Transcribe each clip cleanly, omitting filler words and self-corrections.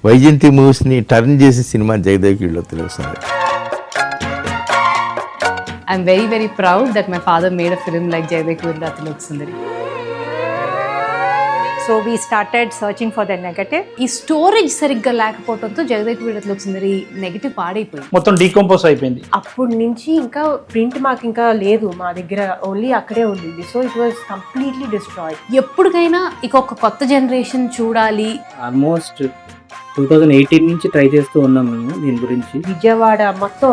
Vyjayanthi మూవీస్ని turn చేసి cinema Jagdev కీళ్ళొత్తులు వస్తుంది. I'm very, very proud that my father made a film like Jayadek Virla Tilak Sundari. So we started searching for the negative. ఈ storage సరిగ్గా లేకపోవడంతో జగదేక్ వీళ్ళ తిలక్ సుందరి negative పాడైపోయింది, మొత్తం decompose అయిపోయింది. అప్పటి నుంచి ఇంకా ప్రింట్ మాకు ఇంకా లేదు మా దగ్గర, ఓన్లీ అక్కడే ఉండింది. So it was completely destroyed. ఎప్పటికైనా ఇక ఒక కొత్త జనరేషన్ చూడాలి. ఆల్మోస్ట్ 2018 నుంచి ట్రై చేస్తూ ఉన్నాం మేము దీని గురించి. విజయవాడ మొత్తం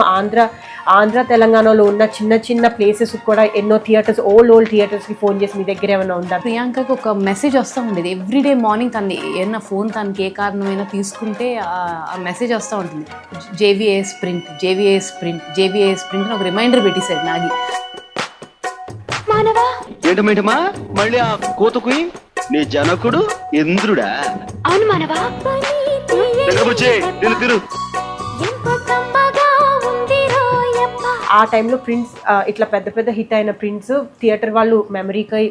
ఆంధ్ర తెలంగాణలో ఉన్న చిన్న చిన్న ప్లేసెస్ కూడా ఎన్నో థియేటర్స్, ఓల్డ్ థియేటర్స్ కి ఫోన్ చేసి మీ దగ్గర ఏమైనా ఉందా. ప్రియాంకకి ఒక మెసేజ్ వస్తూ ఉండేది ఎవ్రీడే మార్నింగ్. తను ఏమన్నా ఫోన్ తనకి ఏ కారణమైనా తీసుకుంటే ఆ మెసేజ్ వస్తూ ఉంటుంది, జేవిఏఎస్ ప్రింట్, జేవిఏఎస్ ప్రింట్, జేవిఏఎస్ ప్రింట్ అని ఒక రిమైండర్ పెట్టేశాడు నాగి. ఏంటమేటమా మళ్ళీ ఆ కోతకు నీ జనకుడు ఇంద్రుడా? అవును మానవా. ఆ టైంలో ప్రింట్స్ ఇట్లా పెద్ద పెద్ద హిట్ అయిన ప్రింట్స్ థియేటర్ వాళ్ళు మెమరీకై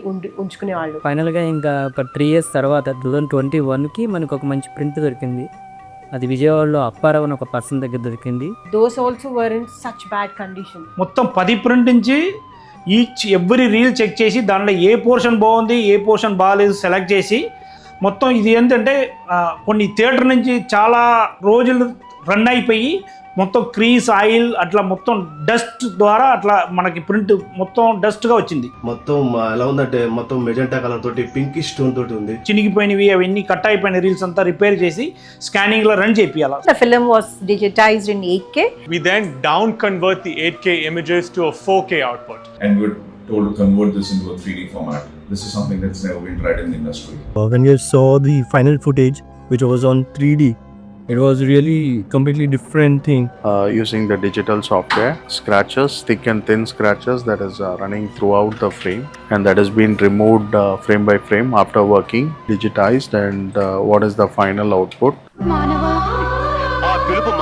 ఉంచుకునే వాళ్ళు. ఫైనల్ గా ఇంకా ఒక 3 years తర్వాత 2021కి మనకు ఒక మంచి ప్రింట్ దొరికింది. అది విజయవాడలో అప్పారావు అని ఒక పర్సన్ దగ్గర దొరికింది. Those also were in such bad condition. మొత్తం 10 ప్రింట్ నుంచి ఎవ్రీ రీల్ చెక్ చేసి దాంట్లో ఏ పోర్షన్ బాగుంది ఏ పోర్షన్ బాగాలేదు సెలెక్ట్ చేసి మొత్తం ఇది ఏంటంటే కొన్ని థియేటర్ నుంచి చాలా రోజులు రన్ అయిపోయి మొత్తం క్రీస్ ఆయిల్ అట్లా మొత్తం డస్ట్ ద్వారా అట్లా మనకి ప్రింట్ మొత్తం డస్ట్గా వచ్చింది. మొత్తం ఎలా ఉందంటే మొత్తం మెజెంటా కలర్ తోటి పింకిష్ స్టోన్ తోటి ఉంది. చినిగిపోయినవి అవన్నీ కట్ అయిపోయిన రీల్స్ అంతా రిపేర్ చేసి స్కానింగ్ లో run చేపియాలి. The film was digitized in 8K. We then down convert the 8K images to a 4K output. And we're told to convert this into a 3D format. This is something that's never been tried in the industry. When you saw the final footage, which was on 3D, it was really completely different thing. Using the digital software, scratches, thick and thin scratches that is running throughout the frame, and that has been removed frame by frame after working, digitized, and what is the final output. మానవా. ఆ పిలుపు